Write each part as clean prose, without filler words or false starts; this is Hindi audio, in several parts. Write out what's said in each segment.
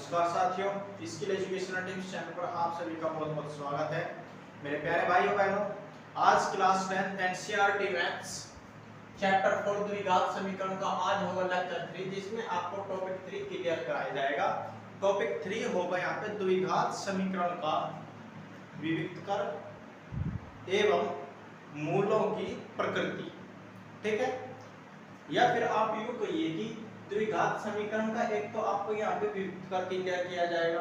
नमस्कार साथियों, स्किल एजुकेशनल टिप्स चैनल पर आप सभी का बहुत बहुत स्वागत है। मेरे प्यारे भाइयों बहनों, आज क्लास 10 एनसीईआरटी मैथ्स चैप्टर 4 द्विघात समीकरण का आज होगा लेक्चर 3, जिसमें आपको टॉपिक 3 क्लियर कराया जाएगा। टॉपिक 3 होगा यहाँ पे द्विघात समीकरण का विविक्तकर एवं मूलों की प्रकृति। ठीक है, या फिर आप यूं कहिए कि द्विघात समीकरण का एक तो आपको यहाँ पे विविक्तकर क्लियर किया जाएगा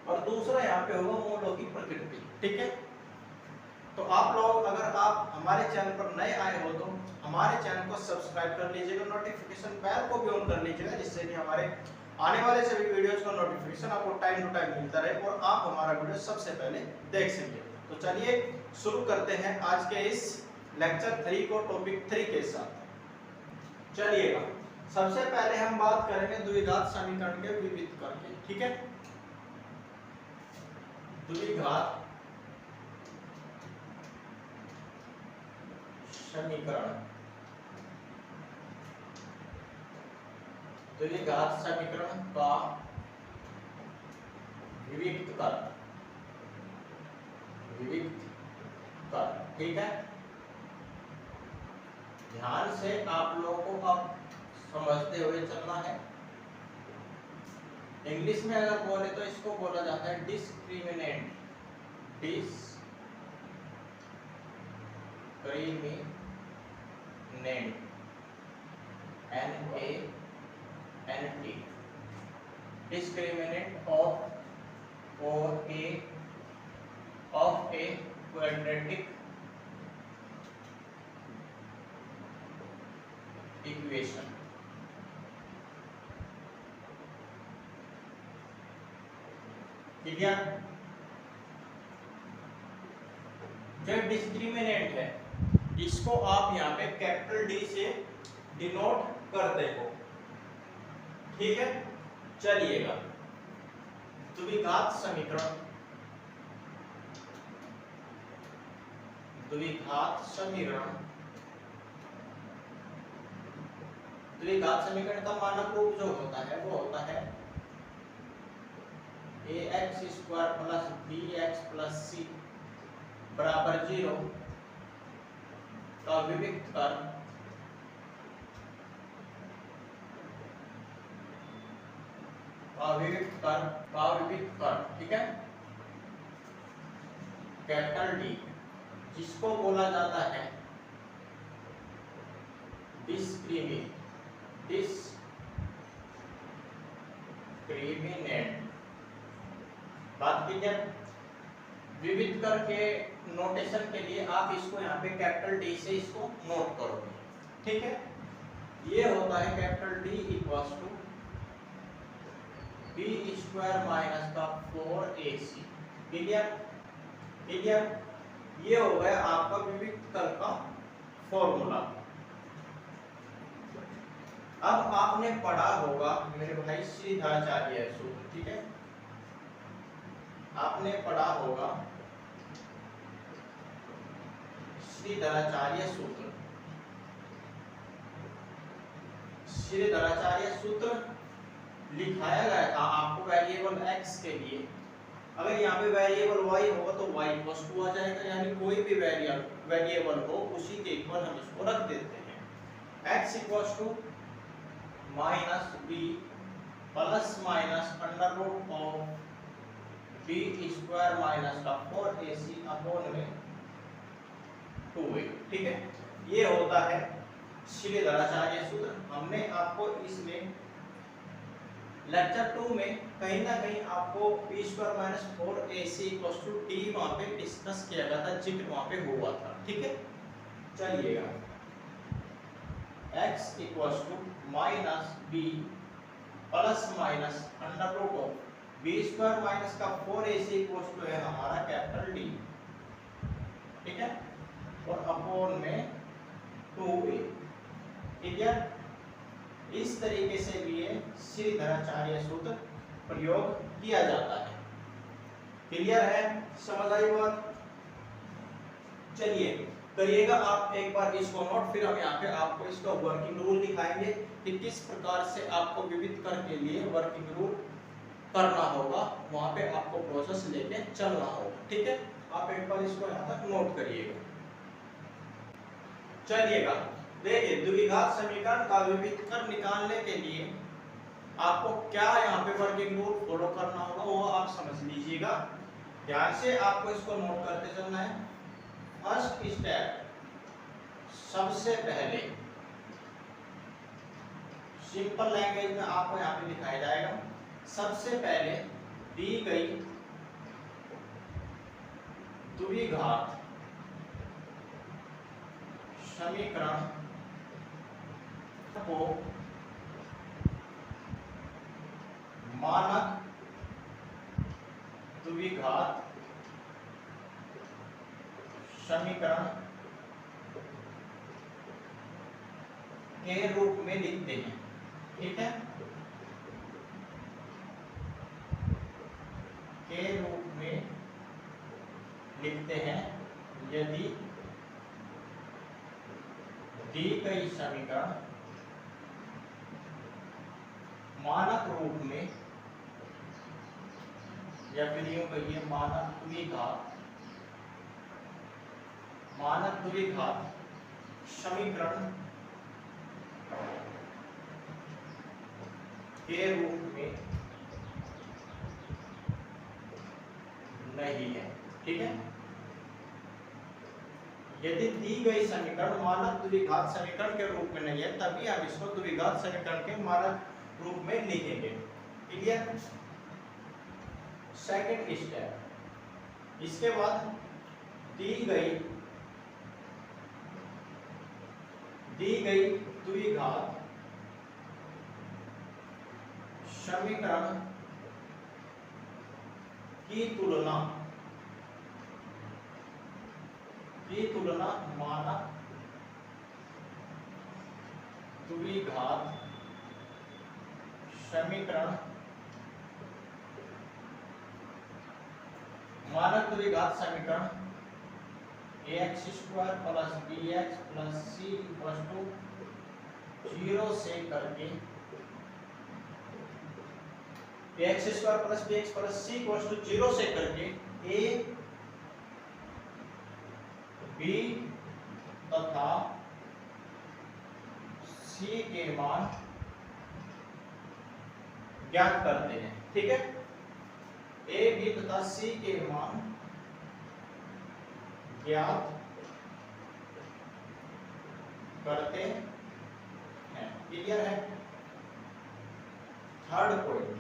और दूसरा यहाँ पे होगा मूलों की प्रकृति। ठीक है, तो आप लोग अगर आप हमारे चैनल पर नए आए हो तो हमारे चैनल को सब्सक्राइब कर लीजिएगा, नोटिफिकेशन बेल को भी ऑन कर लीजिएगा, जिससे कि हमारे आने वाले सभी वीडियोस का नोटिफिकेशन आपको टाइम टू टाइम मिलता रहे और आप हमारा वीडियो सबसे पहले देख सकें। तो चलिए शुरू करते हैं आज के इस लेक्चर 3 को टॉपिक 3 के साथ। चलिएगा, सबसे पहले हम बात करेंगे द्विघात समीकरण के विविक्तकर की। ठीक है, द्विघात समीकरण, द्विघात समीकरण का विविक्तकर। ठीक है, ध्यान से आप लोगों को अब समझते हुए चलना है। इंग्लिश में अगर बोले तो इसको बोला जाता है discriminant. NANT, discriminant of a quadratic equation. Clear? जो डिस्क्रिमिनेंट है इसको आप यहाँ पे कैपिटल डी से डिनोट करते हो। ठीक है, चलिएगा, द्विघात समीकरण, द्विघात समीकरण का मानक रूप जो होता है वो होता है ax² + bx + c बराबर 0 का विविक्तकर ठीक है, कैपिटल डी, जिसको बोला जाता है डिस्क्रिमिनेंट। बात कीजिए, विविक्तकर के नोटेशन के लिए आप इसको यहाँ पे कैपिटल डी से इसको नोट करोगे। ठीक है, ये होता है capital d equals to b² - 4ac। Clear? ये हो गया आपका विविक्तकर का फॉर्मूला। अब आपने पढ़ा होगा मेरे भाई श्रीधराचार्य सूत्र। ठीक है, आपने पढ़ा होगा श्रीधराचार्य सूत्र। श्रीधराचार्य सूत्र लिखाया गया था आपको वेरिएबल x के लिए। अगर यहाँ पे वेरिएबल y होगा तो y + 2 आ जाएगा, यानी कोई भी वेरिएबल हो उसी के इक्वल हम इसको रख देते हैं। x = -b ± (b² - 4ac/2a)। ठीक है, ये होता है श्रीधराचार्य सूत्र। हमने आपको इसमें लेक्चर 2 में कहीं ना कहीं आपको b² - 4ac = d वहां पे डिस्कस किया गया था, जिक्र वहां पे हुआ था। ठीक है, चलिएगा, x = -b ± (b²-4ac) है हमारा कैपिटल डी। ठीक है, और अपॉन में 2a। ठीक है, इस तरीके से भी ये श्रीधराचार्य सूत्र प्रयोग किया जाता है। क्लियर है? समझ आई बात? चलिए करिएगा आप एक बार इसको नोट, फिर हम यहाँ पे आपको इसका वर्किंग रूल दिखाएंगे कि किस प्रकार से आपको विविक्तकर के लिए वर्किंग रूल करना होगा, वहां पे आपको प्रोसेस लेके चलना होगा। ठीक है, आप एक बार इसको यहाँ तक नोट करिएगा। चलिएगा, देखिए द्विघात समीकरण का विविधकर निकालने के लिए आपको क्या यहाँ पे वर्किंग रूल फॉलो करना होगा वो आप समझ लीजिएगा। ध्यान से आपको इसको नोट करते चलना है। फर्स्ट स्टेप, सबसे पहले सिंपल लैंग्वेज में आपको यहाँ पे दिखाया जाएगा। सबसे पहले दी गई द्विघात समीकरण को मानक द्विघात समीकरण के रूप में लिखते हैं। ठीक है, के रूप में लिखते हैं यदि दी गई समीकरण मानक रूप में, या फिर यूं कहिए मानक द्विघात समीकरण के रूप में नहीं है। ठीक है, यदि दी गई समीकरण मानक द्विघात समीकरण के रूप में नहीं है तभी हम इसको द्विघात समीकरण के मानक रूप में लिखेंगे। क्लियर? सेकंड स्टेप, इसके बाद दी गई द्विघात समीकरण की तुलना मानक द्विघात समीकरण ax square plus bx plus c equal to 0 से करके ax square plus bx plus c equal to 0 से करके a b तथा c के मान ज्ञात करते हैं। ठीक है, a b तथा c के मान ज्ञात करते हैं। क्लियर है? थर्ड पॉइंट,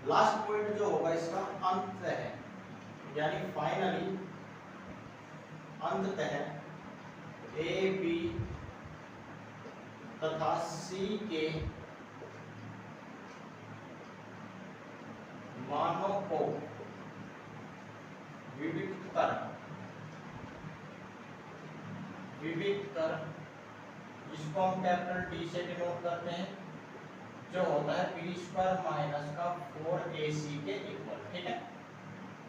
लास्ट पॉइंट जो होगा इसका अंत है, यानी फाइनली अंततः ए बी तथा सी के मानों को विविक्त कर जिसको हम कैपिटल डी से डिनोट करते हैं, जो होता है बी स्क्वायर माइनस का 4ac के इक्वल। ठीक है,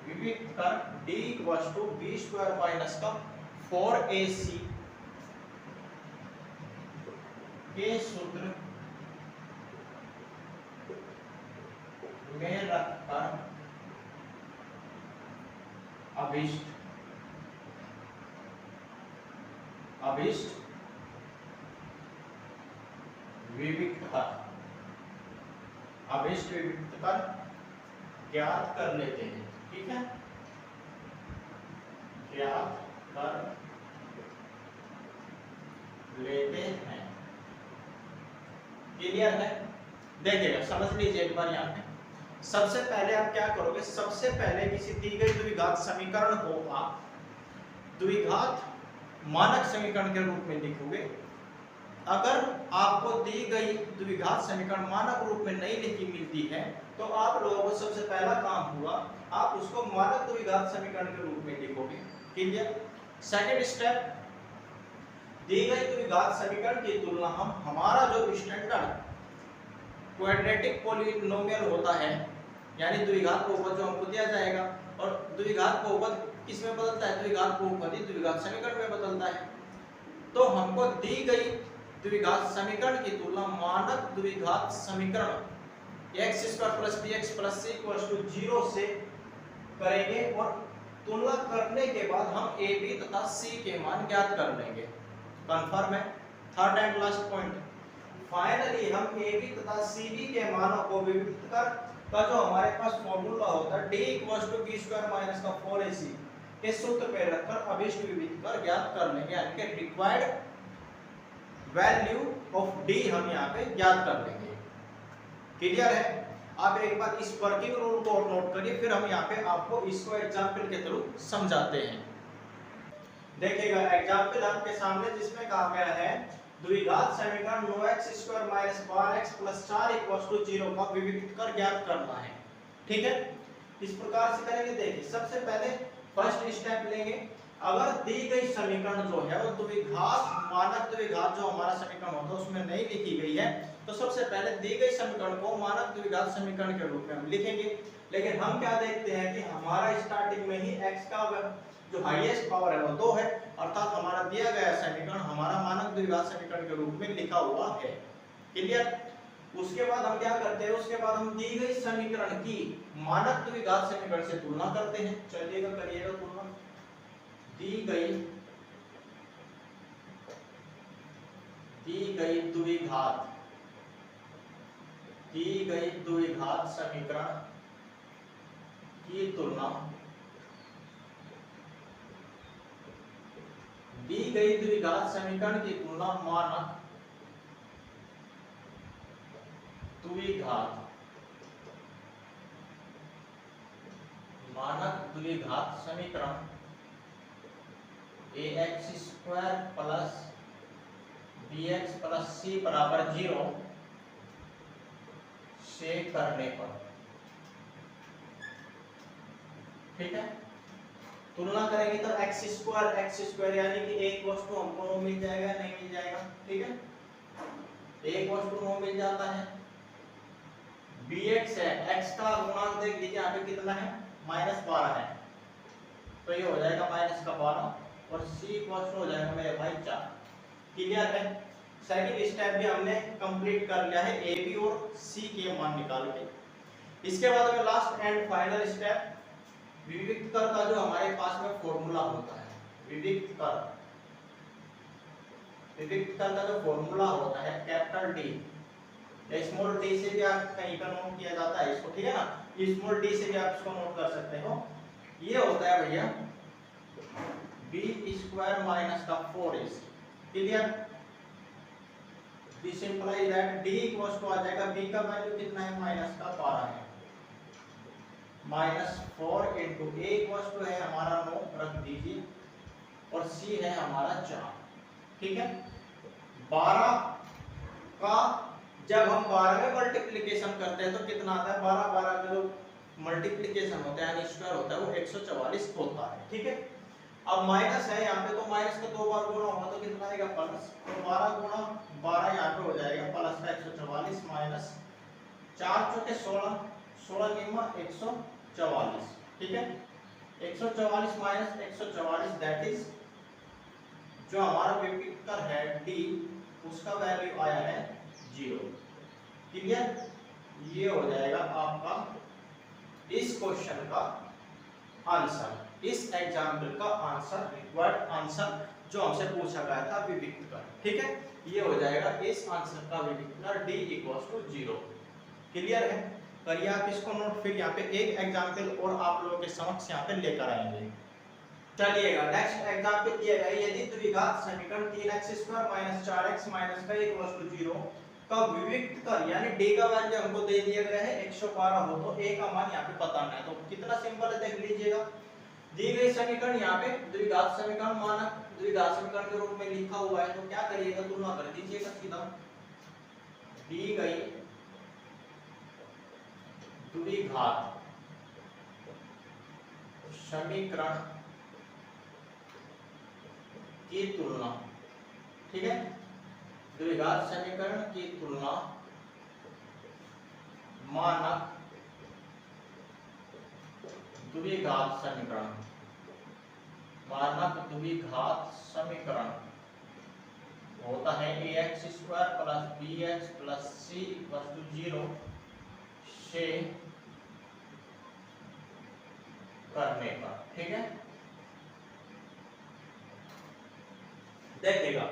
विविक्त कर d equals to B square minus का 4ac के सूत्र में रखकर अभिष्ट विविक्त कर ज्ञात कर लेते हैं। ठीक है, ज्ञात कर लेते हैं। क्लियर है? देखिएगा, समझ लीजिए एक बार यहाँ पे। सबसे पहले आप क्या करोगे, सबसे पहले किसी दी गई द्विघात समीकरण को आप द्विघात मानक समीकरण के रूप में लिखोगे। अगर आपको दी गई द्विघात समीकरण मानक रूप में नहीं लिखी मिलती है तो आप लोगों को सबसे पहला काम हुआ आप उसको मानक द्विघात समीकरण के रूप में लिखोगे। क्लियर? सेकंड स्टेप, दी गई द्विघात समीकरण की तुलना हम हमारा जो स्टैंडर्ड क्वाड्रेटिक पॉलिनोमियल होता है, यानी द्विघात बहुपद जो हमको दिया जाएगा, और द्विघात बहुपद किसमें बदलता है, द्विघात बहुपद ही द्विघात समीकरण में बदलता है। तो हमको दी गई द्विघात समीकरण की तुलना मानक द्विघात समीकरण x square plus b x plus c equal to 0 से करेंगे और तुलना करने के बाद हम ए बी तथा सी के मान ज्ञात कर लेंगे। कंफर्म है। Third and last point, finally हम ए बी तथा सी बी के मानों को विविक्त कर का जो हमारे पास फॉर्मूला होता है d equal to B square minus का 4ac के सूत्र पे रखकर अभिष्ट विविक्त कर ज्ञात कर लेंगे, यानी कि रिक्वायर्ड वैल्यू ऑफ d हम यहाँ पे ज्ञात कर लेंगे। क्लियर है। आप एक बार इस वर्किंग रूल को नोट करिए, फिर हम यहाँ पे आपको इसको एग्जांपल के थ्रू समझाते हैं। देखिएगा एग्जांपल आपके सामने जिसमें कहा गया है द्विघात समीकरण 9x² - 12x + 4 = 0 का विविक्त कर ज्ञात करना है। ठीक है, इस प्रकार से करेंगे। देखिए सबसे पहले फर्स्ट स्टेप लेंगे। अगर दी गई समीकरण जो है वो द्विघात मानक द्विघात जो हमारा समीकरण होता है उसमें नहीं लिखी गई है, तो सबसे पहले दी गई समीकरण को मानक द्विघात समीकरण के रूप में हम लिखेंगे। लेकिन हम क्या देखते हैं कि हमारा स्टार्टिंग में ही x का जो हाईएस्ट पावर है वो 2 है, अर्थात हमारा दिया गया समीकरण हमारा मानक द्विघात समीकरण के रूप में लिखा हुआ है। क्लियर। उसके बाद हम क्या करते हैं, उसके बाद हम दी गई समीकरण की मानक द्विघात समीकरण से तुलना करते हैं। चलिएगा करिएगा तुलना। दी गई द्विघात समीकरण की तुलना दी गई द्विघात समीकरण की तुलना मानक द्विघात समीकरण ax² + bx + c = 0 से करने पर। ठीक है, तुलना करेंगे तो x² यानी कि एक वस्तु हमको 9 मिल जाएगा, नहीं मिल जाएगा। ठीक है, एक वस्तु 9 मिल जाता है। bx है, x का गुणांक देख लीजिए यहाँ पे कितना है, -12 है, तो ये हो जाएगा -12 और c इक्वल हो जाएगा मेरे भाई 4। क्लियर है। सेकंड स्टेप भी हमने कंप्लीट कर लिया है, ए बी और सी के मान निकाल के। इसके बाद में लास्ट एंड फाइनल स्टेप, विविक्त कर का जो हमारे पास में फॉर्मूला होता है, विविक्त कर का जो फॉर्मूला होता है कैपिटल डी, स्मॉल डी से भी आप कहीं पर नोट किया जाता है इसको। ठीक है ना, स्मॉल डी से भी आप इसको नोट कर सकते हो। ये होता है भैया b² - 4ac। Clear. This implies that d equals आ जाएगा, b का वैल्यू कितना है, -12 है, -4 * a इक्वल्स है हमारा 9 रख दीजिए और c है हमारा 4। ठीक है, 12 का जब हम 12 में मल्टीप्लिकेशन करते हैं तो कितना आता है, 12 का जो मल्टीप्लिकेशन होता है यानी स्क्वायर होता है वो 144 होता है। ठीक है, अब माइनस है यहाँ पे, तो माइनस का 2 बार गुणा होगा तो कितना आएगा, प्लस। तो 12 गुणा 12 यहाँ पे हो जाएगा प्लस का 144 माइनस 4 चौके 16, 16 निम्मा 144। ठीक है, 144 माइनस 144 दैट इज जो हमारा विविक्त कर है d, उसका वैल्यू आया है 0। क्लियर। ये हो जाएगा आपका इस क्वेश्चन का आंसर, इस एग्जाम्पल का आंसर, रिक्वायर्ड आंसर जो हमसे पूछा गया था विविक्त कर। ठीक है, ये हो जाएगा इस आंसर का विविक्त कर d = 0। क्लियर है। करिए आप इसको नोट, फिर यहाँ पे एक एग्जाम्पल और आप लोगों के समक्ष यहाँ पे लेकर आएंगे। चलिएगा नेक्स्ट एग्जाम्पल किया गया, यदि द्विघात समीकरण 3x² - 4x - का 0 का विविक्त कर यानी d का वैल्यू हमको दे दिया गया है 112 हो, तो a का मान यहाँ पे बताना है। तो कितना सिंपल है, देख लीजिएगा। दी गई समीकरण यहाँ पे द्विघात समीकरण मानक द्विघात समीकरण के रूप में लिखा हुआ है, तो क्या करिएगा, तुलना कर दीजिएगा सीधा। दी गई द्विघात समीकरण की तुलना। ठीक है, द्विघात समीकरण की तुलना मानक द्विघात समीकरण होता है ax² + bx + c = 0 से करने का, ठीक है। देखिएगा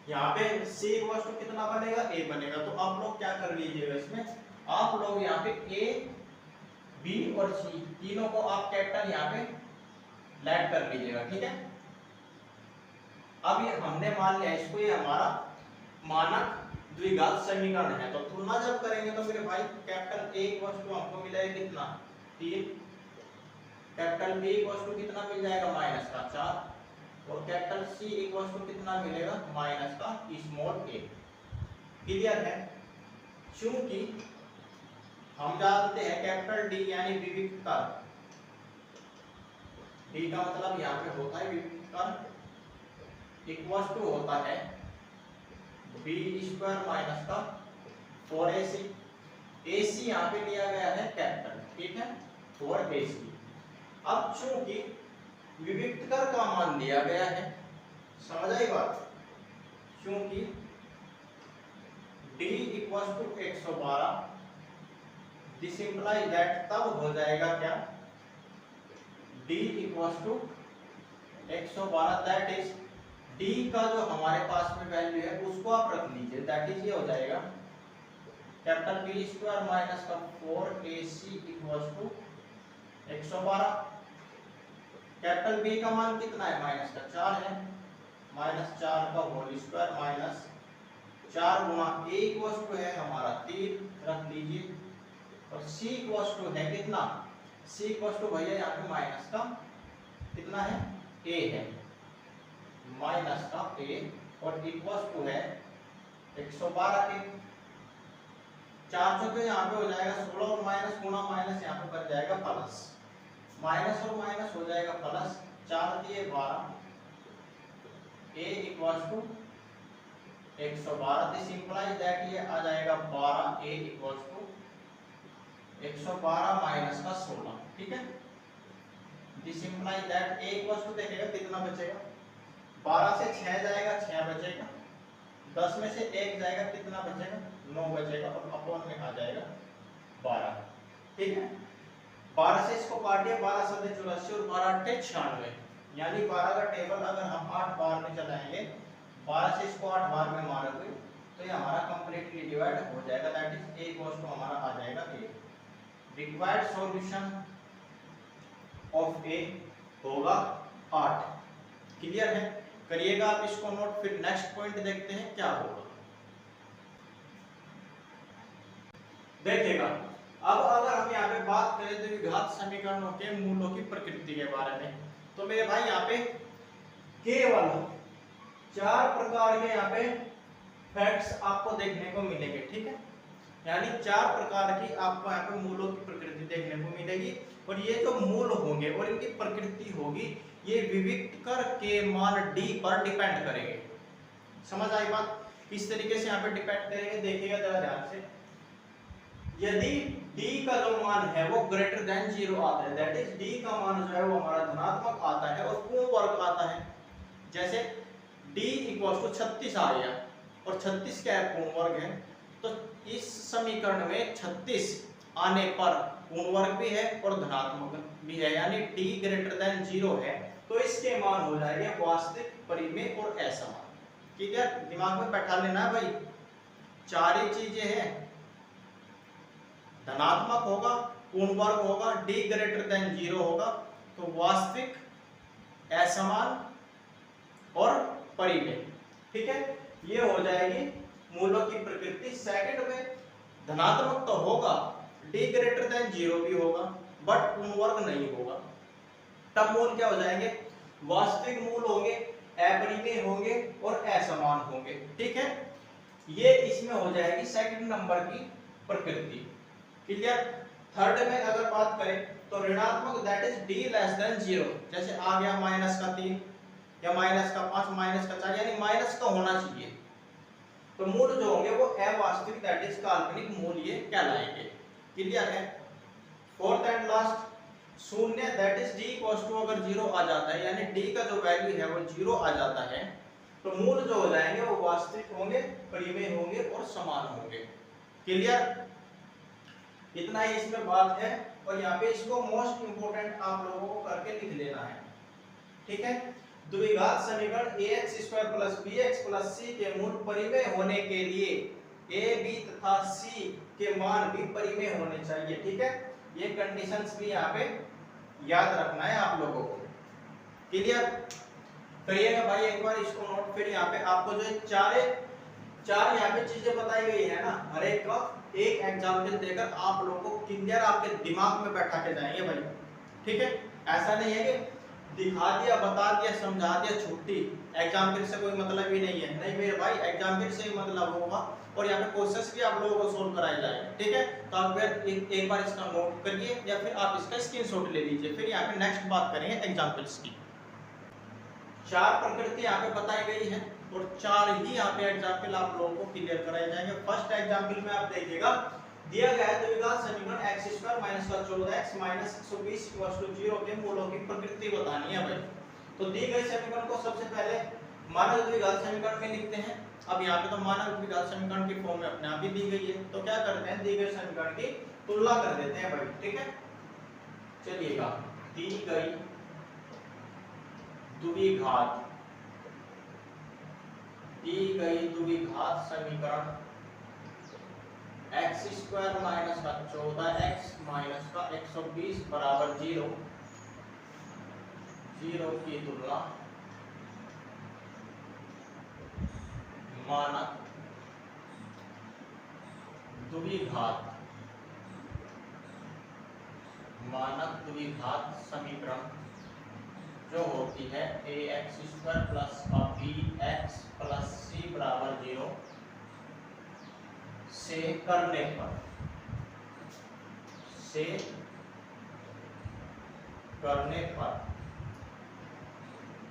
यहाँ पे c इक्वल टू कितना बनेगा, a बनेगा। तो आप लोग क्या कर लीजिएगा, इसमें आप लोग यहाँ पे a b और c तीनों को आप कैपिटल यहाँ पे लेट कर लीजिएगा, ठीक है। अब ये हमने मान लिया इसको, ये हमारा मानक द्विघात समीकरण है। तो तुलना जब करेंगे तो मेरे भाई कैपिटल A इक्वल टू हमको मिलेगा कितना 3, कैपिटल B इक्वल टू कितना मिल जाएगा माइनस का 4, और कैपिटल C इक्वल टू कितना मिलेगा माइनस का स्मॉल a। क्लियर है। चूंकि हम जानते हैं कैपिटल D यानी विविक्त कर, D का मतलब यहाँ पे होता है विविक्त कर, इक्वल टू होता है b स्क्वायर माइनस का 4ac। ac यहाँ पे लिया गया है कैपिटल, ठीक है, 4ac। अब चूंकि विविक्त कर का मान दिया गया है, समझ आई बात, चूंकि d equal to 112, this implies that तब हो जाएगा क्या, d equal to 112, that is d का जो हमारे पास में वैल्यू है उसको आप रख लीजिए, दैट इज ये हो जाएगा कैपिटल B स्क्वायर माइनस का 4ac equal to 112। Capital B का मान कितना है माइनस का 4 है, माइनस 4 का होल स्क्वायर माइनस 4 गुना a इक्वल टू है हमारा 3, रख लीजिए, और c इक्वल टू है कितना, c इक्वल टू भैया यहाँ पे माइनस का कितना है a है, माइनस का a, और इक्वल टू है 112 के 4 चौके यहाँ पे हो जाएगा 16, और माइनस गुना माइनस यहाँ पे बन जाएगा प्लस, माइनस और माइनस हो जाएगा प्लस, 4 दिए 12, a equal to 112, this implies that ये आ जाएगा 12, a इक्वल टू 112 माइनस का 16, ठीक है। This implies that a equal to देखिएगा कितना बचेगा, 12 से 6 जाएगा 6 बचेगा, 10 में से 1 जाएगा कितना बचेगा 9 बचेगा, और अपॉन में आ जाएगा 12, ठीक है। 12 से इसको काटिए, 12 7 84 और 12 8 96, यानी 12 का टेबल अगर हम 8 बार में चलाएंगे, 12 से इसको 8 बार में मारोगे तो ये हमारा कंप्लीटली डिवाइड हो जाएगा, that is a equal to हमारा आ जाएगा a। Required solution of a होगा 8। क्लियर है, करिएगा आप इसको नोट। फिर नेक्स्ट पॉइंट देखते हैं क्या होगा। देखिएगा अब अगर हम यहाँ पे बात करें द्विघात समीकरणों के मूलों की प्रकृति के बारे में, तो मेरे भाई यहाँ पे केवल 4 प्रकार के यहाँ पे फैक्ट्स आपको देखने को मिलेंगे, ठीक है। यानी 4 प्रकार की आपको यहाँ पे मूलों की प्रकृति देखने को मिलेगी, और ये जो मूल होंगे और इनकी प्रकृति होगी ये विविक्त कर के मान d पर डिपेंड करेंगे। समझ आई बात, किस तरीके से यहाँ पे डिपेंड करेंगे देखिएगा जरा ध्यान से। यदि d का जो मान है वो ग्रेटर देन 0 आता है, दैट इज d का मान जो है वो हमारा धनात्मक आता है और पूर्ण वर्ग आता है, जैसे d इक्वल टू 36 आ गया, और 36 क्या है पूर्ण वर्ग है, तो इस समीकरण में 36 आने पर पूर्ण वर्ग भी है और धनात्मक भी है, यानी d ग्रेटर देन 0 है, तो इसके मान हो जाएंगे वास्तविक, परिमेय और असमान। ठीक है, दिमाग में बैठा लेना है भाई, 4 ही चीजें हैं, धनात्मक होगा, पूर्ण वर्ग होगा, d ग्रेटर देन 0 होगा, तो वास्तविक, असमान और परिमेय। ठीक है, ये हो जाएगी मूलों की प्रकृति। सेकंड में धनात्मक तो होगा, d ग्रेटर देन 0 भी होगा, बट पूर्ण वर्ग नहीं होगा, तब मूल क्या हो जाएंगे, वास्तविक मूल होंगे, अपरिमेय होंगे और असमान होंगे। ठीक है, ये इसमें हो जाएगी सेकंड नंबर की प्रकृति। क्लियर। थर्ड में अगर बात करें तो ऋणात्मक, that is d less than 0, जैसे आ गया माइनस का 3 या माइनस का 5, माइनस का 4, यानी माइनस का होना चाहिए, तो मूल जो होंगे वो अवास्तविक, दैट इज काल्पनिक मूल ये कहलाएंगे। क्लियर है। फोर्थ एंड लास्ट शून्य, that is d equals to अगर 0 आ जाता है, यानी d का जो वैल्यू है वो 0 आ जाता है, तो मूल जो हो जाएंगे वो वास्तविक होंगे, परिमेय होंगे और समान होंगे। क्लियर। इतना ही इसमें बात है। और यहाँ पे इसको मोस्ट इंपोर्टेंट आप लोगों को करके लिख लेना है, ठीक है। द्विघात समीकरण ax square plus bx plus c के मूल परिमेय होने के लिए a b तथा c के मान भी परिमेय होने चाहिए, ठीक है। ये कंडीशंस भी यहाँ पे याद रखना है आप लोगों को। क्लियर करिएगा भाई एक बार इसको नोट। फिर यहाँ पे आपको जो चार यहाँ पे चीजें बताई गई है ना, हर एक का एक एग्जाम्पल देकर आप लोगों को क्लियर आपके दिमाग में बैठा के जाएंगे भाई, ठीक है। ऐसा नहीं है कि दिखा दिया, बता दिया, समझा दिया, छुट्टी, एग्जाम्पल से कोई मतलब ही नहीं है। नहीं मेरे भाई, एग्जाम्पल से ही मतलब होगा। और यहाँ पे क्वेश्चंस भी आप लोगों को सोल्व कराए जाएंगे, ठीक है। तो आप एक बार इसका नोट करिए या फिर आप इसका स्क्रीनशॉट ले लीजिए। फिर यहाँ पे नेक्स्ट बात करेंगे एग्जाम्पल्स की। चार प्रकृति यहाँ पे बताई गई है और चार ही यहाँ पे एग्जाम्पल आप लोगों को क्लियर कराए जाएंगे। फर्स्ट एग्जाम्पल में आप देखिएगा, दिया गया है द्विघात समीकरण x square minus 14x minus 120 0 के मूलों की प्रकृति बतानी है भाई। तो दी गई समीकरण को सबसे पहले मानक द्विघात समीकरण में लिखते हैं। अब यहाँ पे तो मानक द्विघात समीकरण की फॉर्म में अपने आप ही दी गई है, तो क्या करते हैं, दी गई समीकरण की तुलना कर देते हैं भाई, ठीक है। चलिएगा, दी गई द्विघात समीकरण x स्क्वायर माइनस का 14x माइनस का 120 बराबर 0 की तुलना मानक द्विघात समीकरण जो होती है ax square plus bx plus c बराबर 0 से करने पर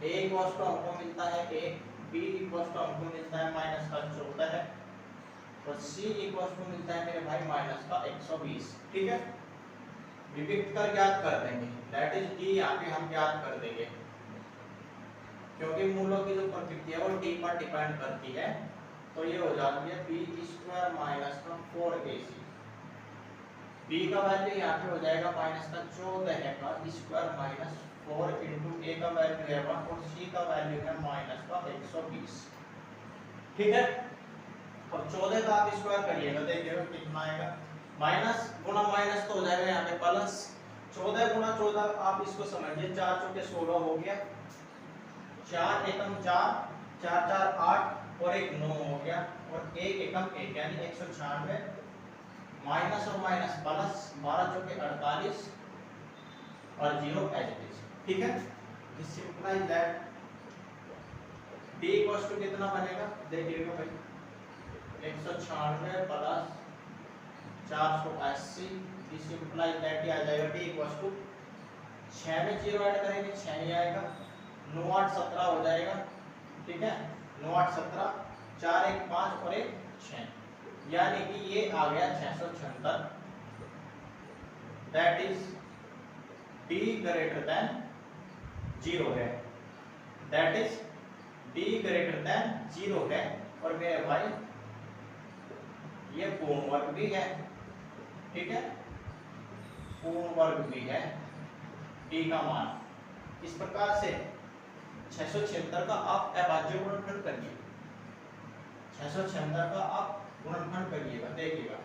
a इक्वल्स टू हमको मिलता है 1, b इक्वल्स टू हमको मिलता है माइनस का 14 है और c इक्वल्स टू मिलता है मेरे भाई माइनस का 120, ठीक है। विविक्त कर ज्ञात कर देंगे, दैट इज d यहाँ पे हम ज्ञात कर देंगे क्योंकि मूलों की जो प्रकृति है वो d पर डिपेंड करती है। तो ये हो जाती है b स्क्वायर माइनस का 4ac, b का वैल्यू यहाँ पे हो जाएगा माइनस का 14 है का स्क्वायर माइनस 4 इंटू a का वैल्यू है 1 और c का वैल्यू है माइनस का 120, ठीक है। और 14 का आप स्क्वायर करिएगा, देखिएगा कितना आएगा, माइनस गुना माइनस तो हो जाएगा यहाँ पे प्लस, 14 गुना 14 आप इसको समझिए, 4 चौके 16 हो गया, 4 एकम 4, 4 4 8 और 1 9 हो गया और 1 एकम 1 यानी 196 माइनस और माइनस प्लस, 12 चौके 48 और 0 एज इट इज, ठीक है। This simplifies that d equals to कितना बनेगा, देखिएगा भाई 196 प्लस 480, दिस सिंपलाइज दैट आ जाएगा d इक्वल्स टू 6 में 0 ऐड करेंगे 6 ही आएगा, 9 8 17 हो जाएगा, ठीक है। 9 8 17, 4 1 5 और 1 6, यानी कि ये आ गया 676, that is d greater than 0 है, that is d greater than 0 है। और मेरे भाई ये पूर्ण वर्ग भी है, ठीक है, पूर्ण वर्ग भी है d का मान। इस प्रकार से 676 का आप अभाज्य गुणनखंड करिए, 676 का आप गुणनखंड करिएगा, देखिएगा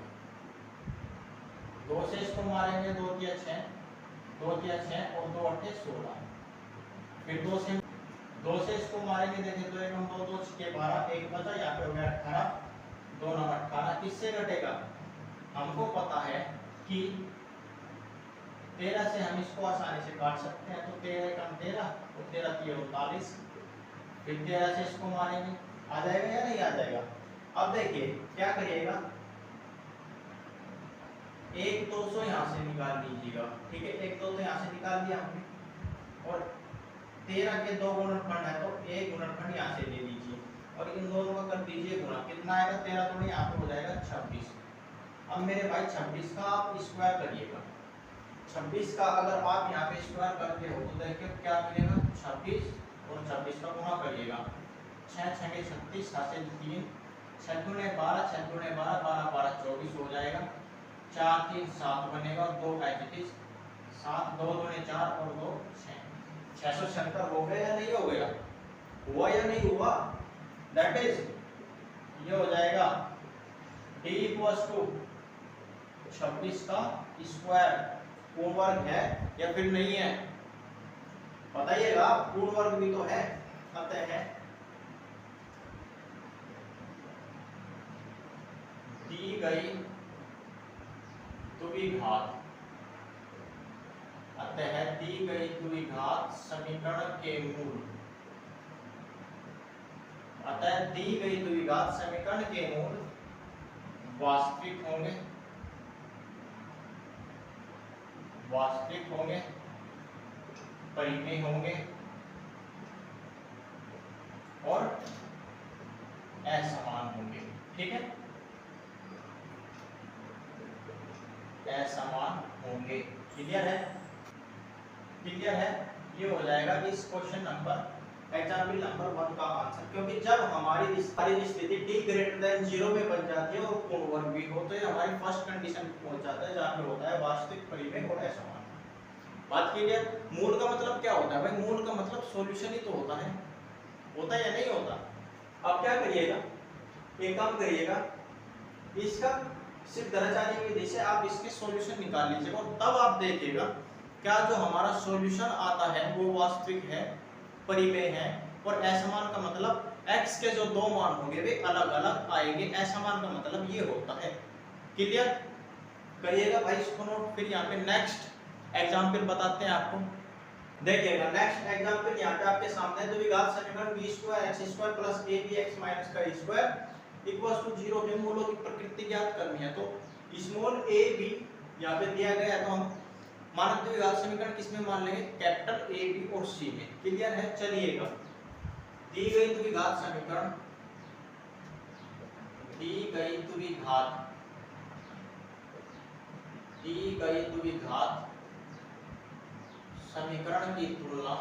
2 से इसको मारेंगे 2 तिया 6, 2 तिया 6 और 2 8 16, फिर 2 से इसको मारेंगे, देखिए 2 एकम 2 2 6 12, 1 बचा, यहाँ पे हो गया 18, 2 9 18, किससे घटेगा, हमको पता है कि 13 से हम इसको आसानी से काट सकते हैं, तो 13 एकम 13 और 13 तिया 39, फिर 13 से इसको मारेंगे, आ जाएगा या नहीं आ जाएगा। अब देखिए क्या करिएगा, 1 200 यहाँ से निकाल लीजिएगा, ठीक है, 1 2 तो यहाँ से निकाल दिया हमने, और 13 के 2 गुणनखंड है तो 1 गुणनखंड यहाँ से ले लीजिए और इन दोनों का कर दीजिए गुणा, कितना आएगा 13 गुणा यहाँ पे हो जाएगा 26। अब मेरे भाई 26 का आप स्क्वायर करिएगा, 26 का अगर आप यहाँ पे स्क्वायर करते हो तो देखिए क्या मिलेगा, 26 और 26 का गुणा करिएगा, 6 6 के 36 हासिल 3, 6 दूने 12, 6 दूने 12, 12 12 24 हो जाएगा, 4 3 7 बनेगा और 2 एज इट इज 7, 2 दूने 4 और 2 6, 676 हो गया या नहीं हो गया, हुआ या नहीं हुआ? दैट इज ये हो जाएगा d इक्वल्स टू 26 का स्क्वायर। पूर्ण वर्ग है या फिर नहीं है बताइएगा, पूर्ण वर्ग भी तो है। अतः है दी गई द्विघात, अतः दी गई द्विघात समीकरण के मूल, अतः दी गई द्विघात समीकरण के मूल वास्तविक होंगे, वास्तविक होंगे, परिमेय होंगे और असमान होंगे। ठीक है, असमान होंगे। क्लियर है? क्लियर है? ये हो जाएगा इस क्वेश्चन नंबर एग्जाम्पल नंबर 1 का आंसर। क्योंकि जब हमारी स्थिति t ग्रेटर देन 0 में बन जाती है और पूर्ण वर्ग भी हो तो ये हमारी फर्स्ट कंडीशन पे पहुंच जाता है जहां पे होता है वास्तविक, परिमेय और असमान। बात क्लियर? मूल का मतलब क्या होता है भाई? मूल का मतलब सॉल्यूशन ही तो होता है या नहीं होता? अब क्या करिएगा, एक काम करिएगा, इसका सिर्फ दरअचारी विधि से आप इसके सॉल्यूशन निकाल लीजिएगा और तब आप देखिएगा क्या जो हमारा सॉल्यूशन आता है वो वास्तविक है, परिमेय है और असमान का मतलब x के जो दो मान होंगे वे अलग अलग आएंगे। असमान का मतलब ये होता है। क्लियर? करिएगा भाई इसको नोट। फिर यहाँ पे नेक्स्ट एग्जाम्पल बताते हैं आपको। देखिएगा नेक्स्ट एग्जाम्पल यहाँ पे आपके सामने है। द्विघात समीकरण b square x square plus abx minus का स्क्वायर इक्वल्स टू 0 के मूलों की प्रकृति ज्ञात करनी है। तो स्मॉल a b यहाँ पे दिया गया है तो हम मानक द्विघात समीकरण किसमें मान लेंगे? कैपिटल A B और C में। क्लियर है? चलिएगा, दी गई द्विघात समीकरण, दी गई द्विघात, दी गई द्विघात समीकरण की तुलना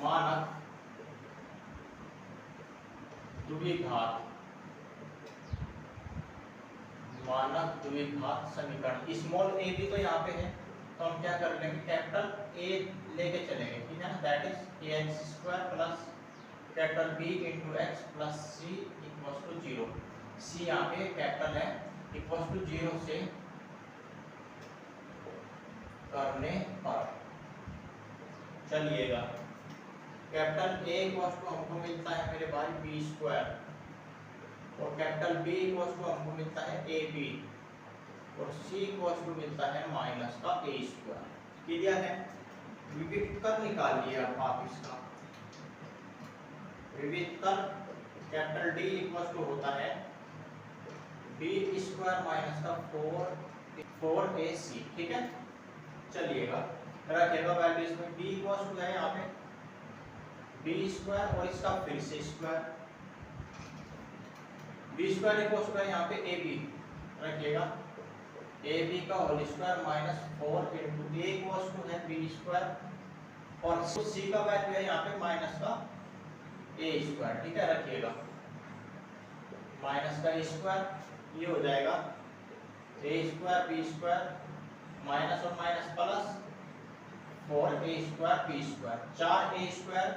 मानक द्विघात, मानक द्विघात समीकरण। स्मॉल a भी तो यहाँ पे है तो हम क्या कर लेंगे? कैपिटल A लेके चलेंगे। ठीक है ना? That is ax square plus capital B into x plus c equals to 0। c यहाँ पे कैपिटल है, इक्वल्स टू 0 से करने पर चलिएगा कैपिटल A इक्वल्स टू हमको मिलता है मेरे भाई b स्क्वायर और कैपिटल B इक्वल्स टू हमको मिलता है AB और C इक्वल्स टू मिलता है माइनस का a स्क्वायर। क्लियर है? विविध कर निकाल लिया आप इसका विविध कर। कैपिटल D इक्वल्स टू होता है b स्क्वायर माइनस का 4ac। ठीक है? चलिएगा रखिएगा वैल्यू इसमें b इक्वल्स टू है यहाँ पे b स्क्वायर और इसका फिर से square, b square equals to है यहाँ पे ab रखिएगा ab का whole square minus 4 into a equals to है b स्क्वायर और c का वैल्यू है यहाँ पे माइनस का a स्क्वायर। ठीक है? रखिएगा माइनस का स्क्वायर ये हो जाएगा a square b square minus और minus plus 4a square b square, 4a square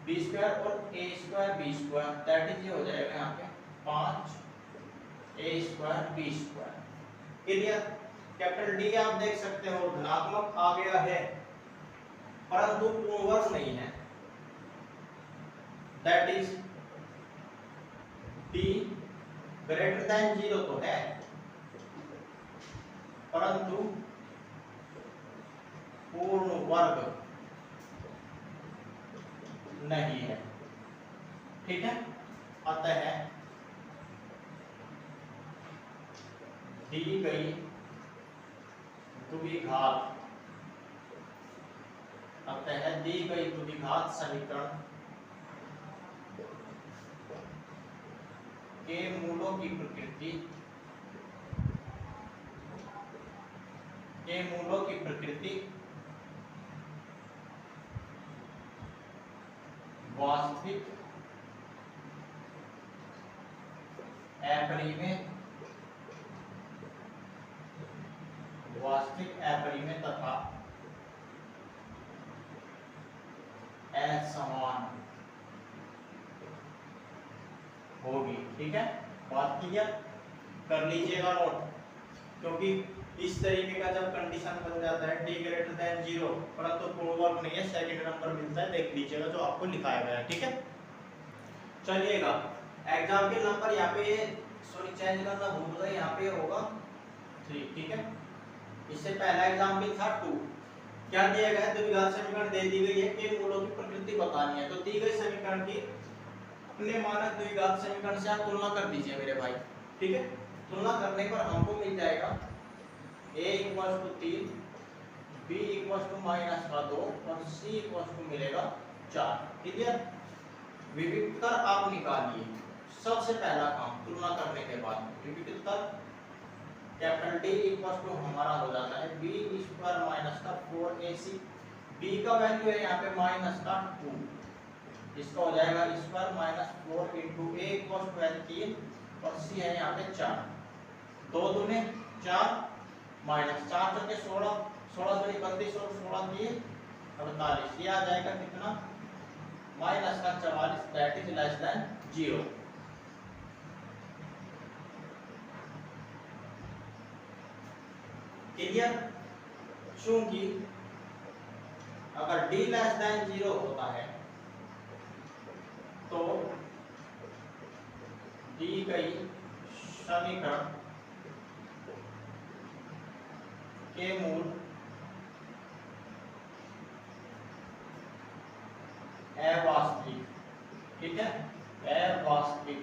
b square और a square b square that is ये हो जाएगा यहाँ पे 5a square b square. Clear? Capital D आप देख सकते हो धनात्मक आ गया है परंतु पूर्ण वर्ग नहीं है। That is D greater than 0 तो है परंतु पूर्ण वर्ग नहीं है। ठीक है? अतः दी गई द्विघात, अतः दी गई द्विघात समीकरण के मूलों की प्रकृति, के मूलों की प्रकृति वास्तविक, अपरिमेय वास्तविक अपरिमेय तथा असमान होगी। ठीक है, बात क्लियर कर लीजिएगा नोट, क्योंकि इस तरीके का जब कंडीशन बन जाता है t ग्रेटर देन 0, परंतु पूर्ण वर्ग नहीं है, सेकंड नंबर मिलता है, देख लीजिएगा जो आपको लिखाया गया है। ठीक है, चलिएगा एग्जाम्पल नंबर यहाँ पे सॉरी चेंज करना भूल गए, यहाँ पे होगा 3। ठीक है, इससे पहला एग्जाम्पल था 2। क्या दिया गया है, द्विघात समीकरण दे दी गई है कि मूलों की प्रकृति बतानी है, तो दी गई समीकरण की अपने मानक द्विघात समीकरण से आप तुलना कर दीजिए मेरे भाई। ठीक है, तुलना करने पर हमको मिल जाएगा a = 3, b = -2 और c = मिलेगा 4। क्लियर, विविधतर आप निकालिए। सबसे पहला काम तुलना करने के बाद विविधतर कैपिटल D = हमारा हो जाता है b² - 4ac, b का वैल्यू है यहाँ पे -2, इसका हो जाएगा स्क्वायर -4 × a = 3 और c है यहाँ पे 4, 2 दूने 4 -4 करके 16, 16 दूनी 32 और 16 दिए 48, ये आ जाएगा कितना -44, that is less than 0। Clear, चूंकि अगर d लेस देन 0 होता है तो दी गई समीकरण के मूल अवास्तविक, ठीक है, अवास्तविक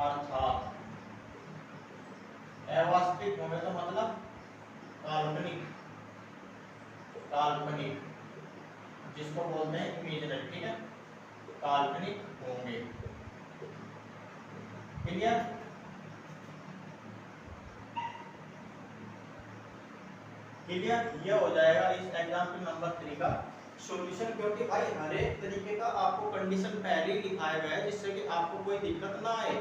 अर्थात अवास्तविक होंगे तो मतलब काल्पनिक, काल्पनिक जिसको बोलते हैं इमेजिनरी। ठीक है, काल्पनिक होंगे। क्लियर, क्लियर, ये हो जाएगा इस एग्जाम्पल नंबर 3 का सॉल्यूशन, क्योंकि भाई हर एक तरीके का आपको कंडीशन पहले ही लिखाया गया है जिससे कि आपको कोई दिक्कत ना आए।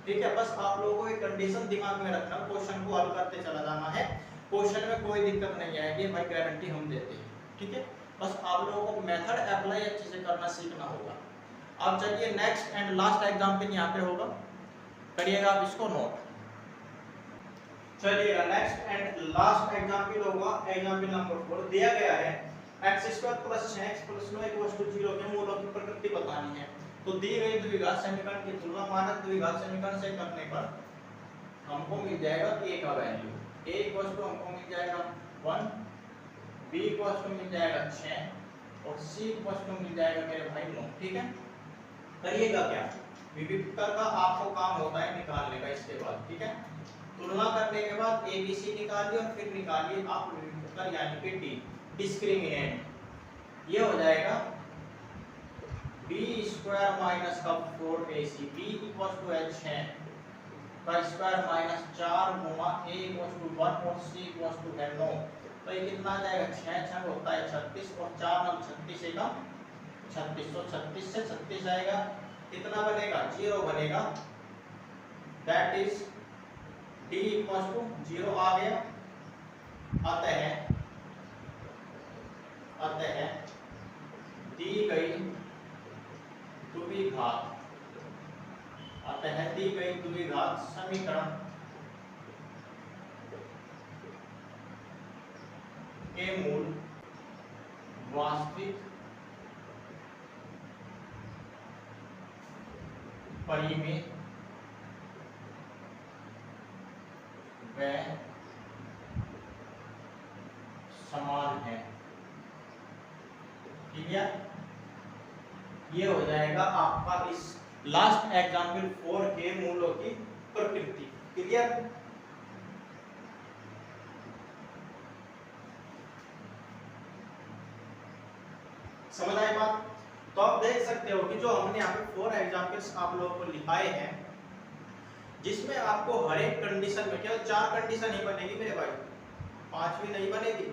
ठीक है, बस आप लोगों को एक कंडीशन दिमाग में रखना, क्वेश्चन को हल करते चला जाना है, क्वेश्चन में कोई दिक्कत नहीं आएगी भाई, गारंटी हम देते हैं। ठीक है, बस आप लोगों को मेथड अप्लाई अच्छे से करना सीखना होगा। अब चलिए नेक्स्ट एंड लास्ट एग्जाम्पल यहाँ पे होगा, करिएगा आप इसको नोट। चलिएगा नेक्स्ट एंड लास्ट एग्जाम्पल होगा एग्जाम्पल नंबर 4। दिया गया है x² + 6x + 9 = 0 के मूलों की प्रकृति बतानी है। तो दी गई द्विघात समीकरण की तुलना मानक द्विघात समीकरण से करने पर हमको मिल जाएगा a का वैल्यू, a = हमको मिल जाएगा 1, b = मिल जाएगा 6 और c = मिल जाएगा मेरे भाई 9। ठीक है, करिएगा क्या, विविधतर का आपको काम होता है निकालने का इसके बाद। ठीक है, तुलना करने के बाद a b c निकालिए और फिर निकालिए आप विविधतर यानी कि d डिस्क्रिमिनेंट। ये हो जाएगा b² - 4ac, b = है 6 का स्क्वायर -4 गुणा a = 1 और c = है 9, तो ये कितना आ जाएगा 6 6 होता है 36 और 4 9 36 एका 36, तो 36 से 36 आएगा, कितना बनेगा 0 बनेगा, दैट इज d = 0 आ गया। अतः दी गई द्विघात समीकरण के मूल वास्तविक परिमेय व समान है। क्लियर, ये हो जाएगा आपका इस लास्ट एग्जाम्पल 4 के मूलों की प्रकृति। क्लियर, समझ आई बात? तो आप देख सकते हो कि जो हमने यहाँ पे 4 एग्जाम्पल्स आप लोगों को लिखाए हैं, जिसमें आपको हर एक कंडीशन में केवल 4 कंडीशन ही बनेगी मेरे भाई, 5वीं नहीं बनेगी,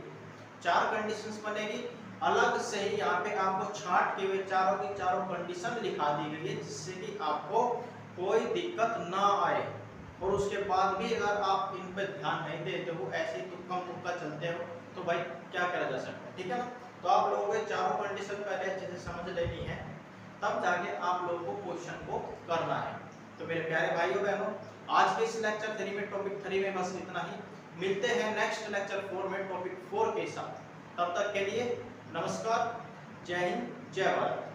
4 कंडीशंस बनेगी। अलग से ही यहाँ पे आपको छाट के हुए चारों की चारों कंडीशन लिखा दी गई है, जिससे कि आपको कोई दिक्कत ना आए, और उसके बाद भी अगर आप इन पर ध्यान नहीं देते हो, ऐसे तुक्का मुक्का चलते हो, तो भाई क्या करा जा सकता है, ठीक है ना। तो आप लोगों को चारों कंडीशन पहले अच्छे से समझ लेनी है, तब जाके आप लोगों को क्वेश्चन को करना है। तो मेरे प्यारे भाइयों बहनों, आज के इस लेक्चर 3 में टॉपिक 3 में बस इतना ही। मिलते हैं नेक्स्ट लेक्चर 4 में टॉपिक 4 के साथ। तब तक के लिए नमस्कार, जय हिंद, जय भारत।